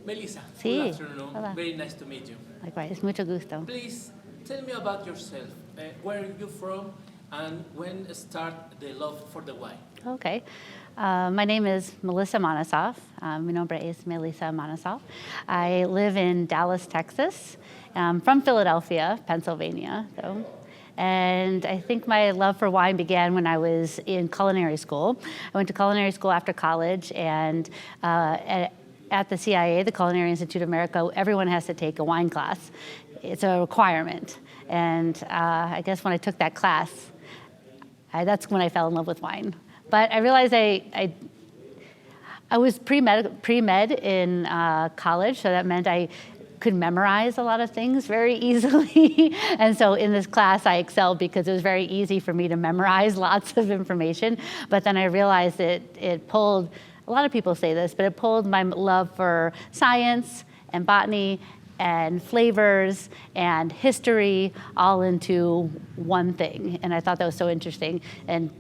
Melissa, Sí. good afternoon. Hola. Very nice to meet you. Likewise, mucho gusto. Please tell me about yourself. Where are you from, and when start the love for the wine? Okay. My name is Melissa Monosoff. Mi nombre es Melissa Monosoff. I live in Dallas, Texas. I'm from Philadelphia, Pennsylvania, though. And I think my love for wine began when I was in culinary school. I went to culinary school after college, and at the CIA, the Culinary Institute of America, everyone has to take a wine class. It's a requirement. And I guess when I took that class, that's when I fell in love with wine. But I realized I was pre-med in college, so that meant I could memorize a lot of things very easily. And so in this class, I excelled because it was very easy for me to memorize lots of information. But then I realized it pulled, a lot of people say this, but it pulled my love for science and botany and flavors and history all into one thing. And I thought that was so interesting. And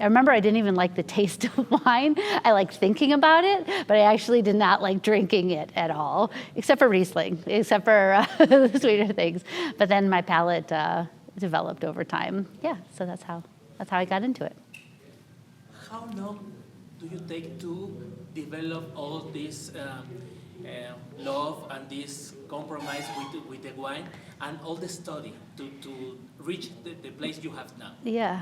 I remember I didn't even like the taste of wine. I liked thinking about it, but I actually did not like drinking it at all, except for Riesling, except for the sweeter things. But then my palate developed over time. Yeah, so that's how I got into it. How long do you take to develop all this love and this compromise with the wine and all the study to reach the place you have now? Yeah.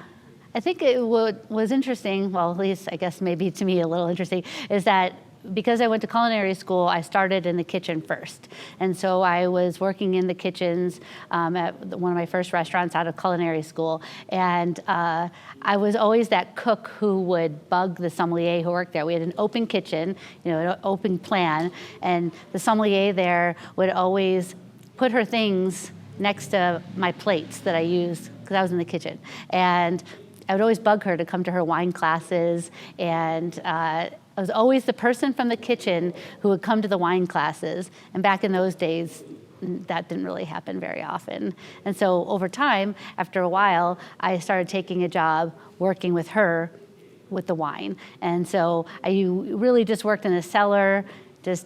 I think what was interesting, well, at least I guess maybe to me a little interesting, is that because I went to culinary school, I started in the kitchen first. And so I was working in the kitchens at one of my first restaurants out of culinary school. And I was always that cook who would bug the sommelier who worked there. We had an open kitchen, an open plan. And the sommelier there would always put her things next to my plates that I used because I was in the kitchen. And I would always bug her to come to her wine classes, and I was always the person from the kitchen who would come to the wine classes. And back in those days, that didn't really happen very often. And so over time, after a while, I started taking a job working with her with the wine. And so I really just worked in the cellar, just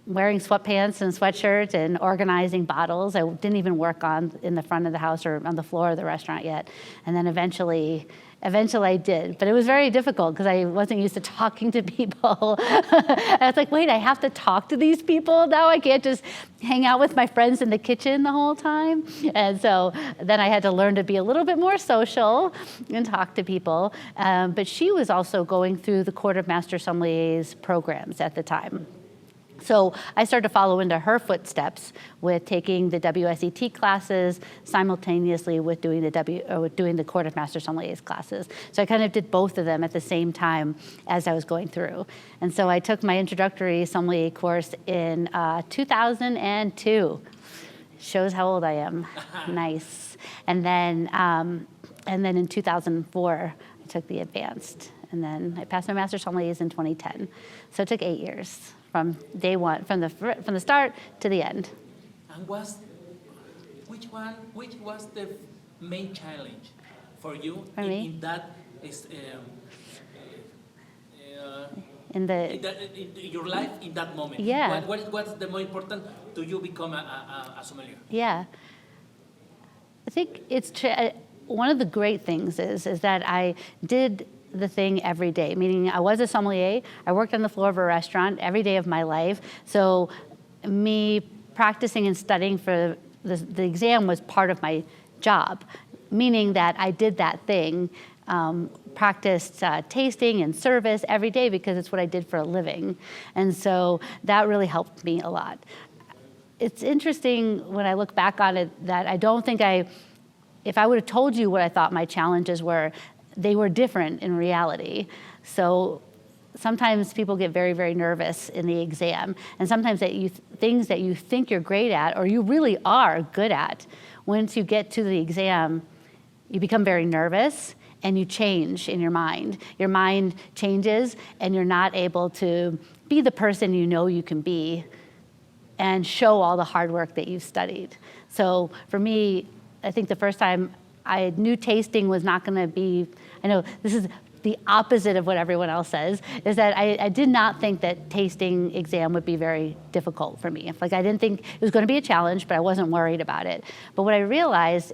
wearing sweatpants and sweatshirt and organizing bottles. I didn't even work in the front of the house or on the floor of the restaurant yet. And then eventually I did. But it was very difficult because I wasn't used to talking to people. I was like, wait, I have to talk to these people now? I can't just hang out with my friends in the kitchen the whole time? And so then I had to learn to be a little bit more social and talk to people. But she was also going through the Court of Master Sommeliers programs at the time. So I started to follow into her footsteps with taking the WSET classes simultaneously with doing the Court of Master Sommeliers classes. So I kind of did both of them at the same time as I was going through. And so I took my introductory sommelier course in 2002. Shows how old I am. Nice. And then in 2004, I took the advanced. And then I passed my Master Sommeliers in 2010. So it took 8 years. From day one, from the start to the end. And which was the main challenge for you in that in your life in that moment? Yeah. What's the more important to you become a sommelier? Yeah. I think it's one of the great things is that I did the thing every day, meaning I was a sommelier. I worked on the floor of a restaurant every day of my life. So me practicing and studying for the exam was part of my job, meaning that I did that thing, practiced tasting and service every day because it's what I did for a living. And so that really helped me a lot. It's interesting when I look back on it that I don't think if I would have told you what I thought my challenges were, they were different in reality. So sometimes people get very, very nervous in the exam. And sometimes things that you think you're great at or you really are good at, once you get to the exam, you become very nervous and you change in your mind. Your mind changes and you're not able to be the person you know you can be and show all the hard work that you've studied. So for me, I think the first time I knew tasting was not going to be, I know this is the opposite of what everyone else says, is that I did not think that tasting exam would be very difficult for me. Like, I didn't think it was going to be a challenge, but I wasn't worried about it. But what I realized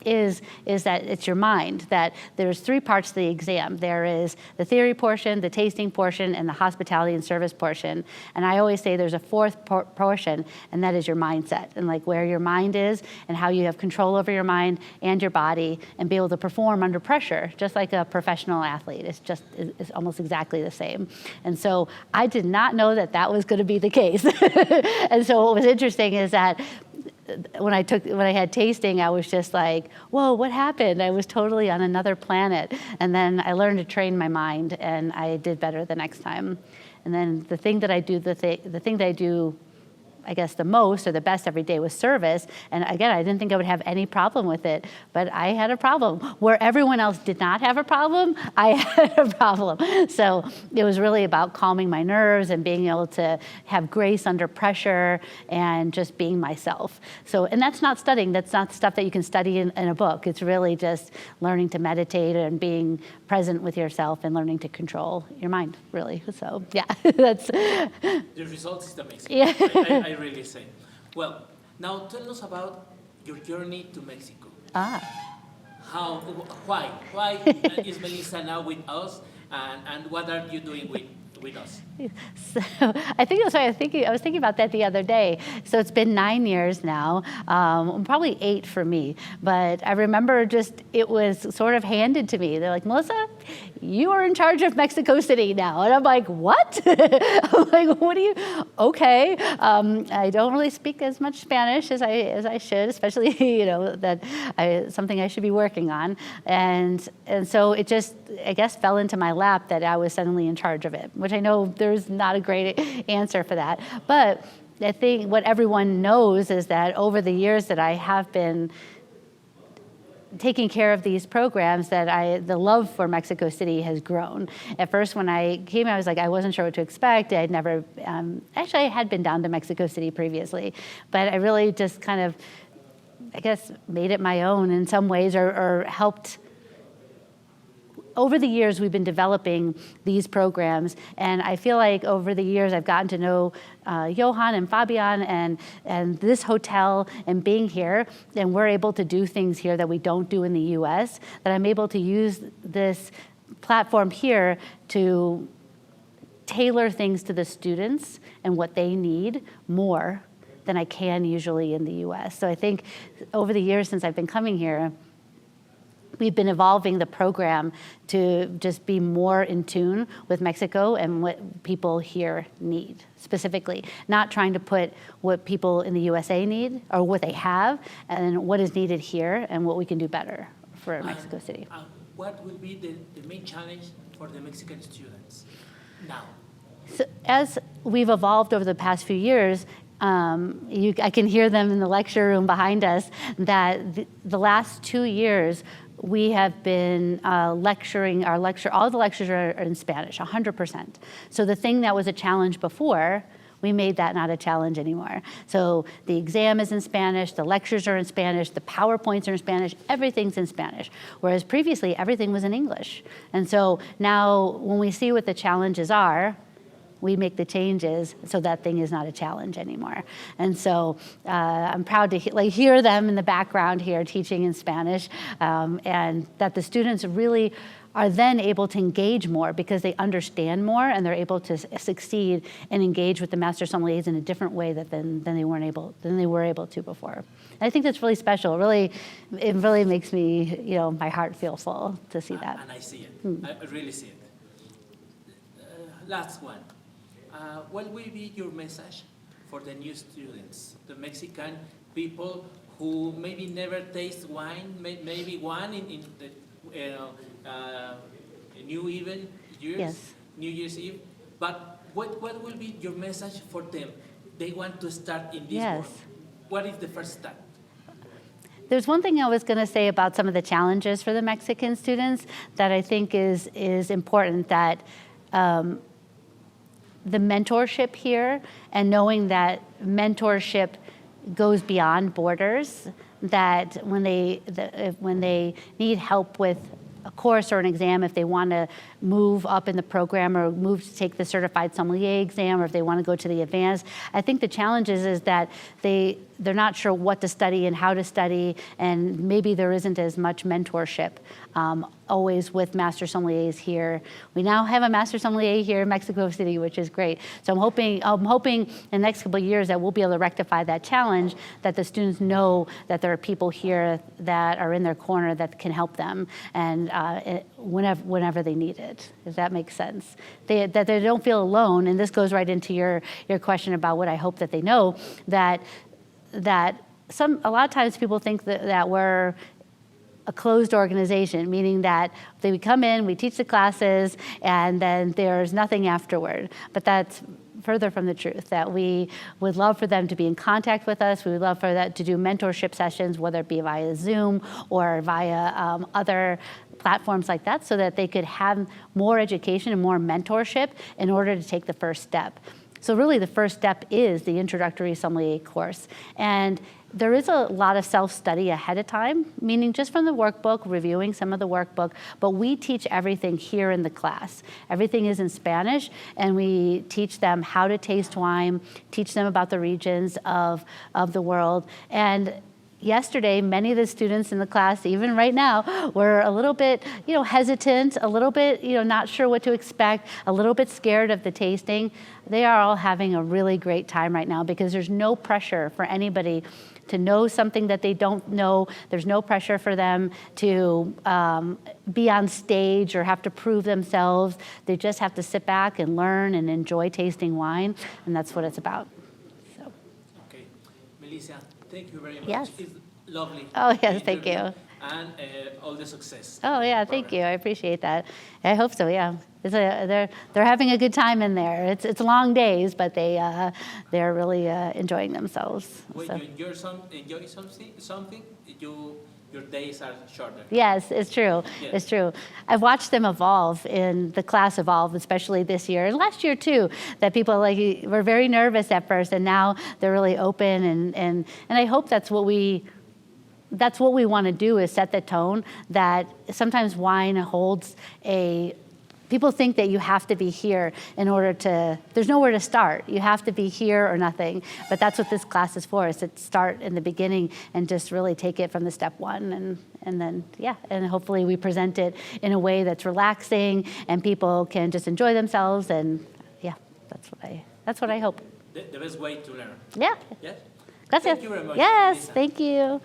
is that it's your mind, that there's three parts to the exam. There is the theory portion, the tasting portion, and the hospitality and service portion. And I always say there's a fourth portion, and that is your mindset, and like where your mind is and how you have control over your mind and your body and be able to perform under pressure, just like a professional athlete. It's almost exactly the same. And so I did not know that that was going to be the case. And so what was interesting is that when I had tasting, I was just like, whoa, what happened? I was totally on another planet. And then I learned to train my mind, and I did better the next time. And then the thing that I do, I guess, the most or the best every day was service. And again, I didn't think I would have any problem with it, but I had a problem. Where everyone else did not have a problem, I had a problem. So it was really about calming my nerves and being able to have grace under pressure and just being myself. So, and that's not studying. That's not stuff that you can study in a book. It's really just learning to meditate and being present with yourself and learning to control your mind, really. So yeah, that's... The result is amazing. Yeah. I really say. Well, now tell us about your journey to Mexico. Why is Melissa now with us, and what are you doing with us? So I think that's why I was thinking about that the other day. So it's been 9 years now, probably 8 for me. But I remember it was sort of handed to me. They're like, Melissa, you are in charge of Mexico City now. And I'm like, what? I'm like, what do you, okay. I don't really speak as much Spanish as I should, especially, something I should be working on. And so it just, I guess, fell into my lap that I was suddenly in charge of it, which I know there's not a great answer for that. But I think what everyone knows is that over the years that I have been taking care of these programs, that the love for Mexico City has grown. At first, when I came, I was like, I wasn't sure what to expect. I'd never, actually I had been down to Mexico City previously, but I really just kind of, I guess, made it my own in some ways, or helped. Over the years, we've been developing these programs, and I feel like over the years, I've gotten to know Johan and Fabian and this hotel and being here, and we're able to do things here that we don't do in the US, that I'm able to use this platform here to tailor things to the students and what they need more than I can usually in the US. So I think over the years since I've been coming here, we've been evolving the program to just be more in tune with Mexico and what people here need specifically, not trying to put what people in the USA need or what they have and what is needed here and what we can do better for Mexico City. What will be the main challenge for the Mexican students now? So as we've evolved over the past few years, I can hear them in the lecture room behind us, that the last 2 years, we have been lecturing, all the lectures are in Spanish, 100%. So the thing that was a challenge before, we made that not a challenge anymore. So the exam is in Spanish, the lectures are in Spanish, the PowerPoints are in Spanish, everything's in Spanish. Whereas previously, everything was in English. And so now when we see what the challenges are, we make the changes so that thing is not a challenge anymore. And so I'm proud to hear them in the background here teaching in Spanish, and that the students really are then able to engage more because they understand more and they're able to succeed and engage with the master sommeliers in a different way than they were able to before. And I think that's really special. It really makes me, my heart feel full to see that. And I see it. I really see it. Last one. What will be your message for the new students, the Mexican people who maybe never taste wine, maybe one in the New Year's Eve? But what will be your message for them? They want to start in this world. What is the first step? There's one thing I was going to say about some of the challenges for the Mexican students that I think is important, that the mentorship here and knowing that mentorship goes beyond borders, that when they need help with a course or an exam, if they want to move up in the program or move to take the certified sommelier exam, or if they want to go to the advanced. I think the challenge is that they're not sure what to study and how to study, and maybe there isn't as much mentorship always with master sommeliers here. We now have a master sommelier here in Mexico City, which is great. So I'm hoping in the next couple of years that we'll be able to rectify that challenge, that the students know that there are people here that are in their corner that can help them, and whenever they need it, if that makes sense. That they don't feel alone, and this goes right into your question about what I hope that they know, that a lot of times people think that we're a closed organization, meaning that they come in, we teach the classes, and then there's nothing afterward. But that's further from the truth, that we would love for them to be in contact with us. We would love for that to do mentorship sessions, whether it be via Zoom or via other platforms like that, so that they could have more education and more mentorship in order to take the first step. So really the first step is the introductory sommelier course. And there is a lot of self-study ahead of time, meaning just from the workbook, reviewing some of the workbook, but we teach everything here in the class. Everything is in Spanish, and we teach them how to taste wine, teach them about the regions of the world. And yesterday, many of the students in the class, even right now, were a little bit, hesitant, a little bit, not sure what to expect, a little bit scared of the tasting. They are all having a really great time right now because there's no pressure for anybody to know something that they don't know. There's no pressure for them to be on stage or have to prove themselves. They just have to sit back and learn and enjoy tasting wine, and that's what it's about. So. Okay, Melissa, thank you very much. Yes. It's lovely. Oh, yes, thank you. And all the success. Oh, yeah, thank you. I appreciate that. I hope so, yeah. They're having a good time in there. It's long days, but they're really enjoying themselves. When So. you enjoy something, your days are shorter. Yes, it's true. Yes. It's true. I've watched them evolve, in the class evolve, especially this year and last year too. That people were very nervous at first, and now they're really open. And I hope that's what we want to do, is set the tone. That sometimes wine holds people think that you have to be here in order to, there's nowhere to start. You have to be here or nothing. But that's what this class is for, is to start in the beginning and just really take it from the step one. And then, and hopefully we present it in a way that's relaxing and people can just enjoy themselves. And that's what I hope. The best way to learn. Yeah. Yes? Gracias. Thank you very much. Yes, Melissa. thank you.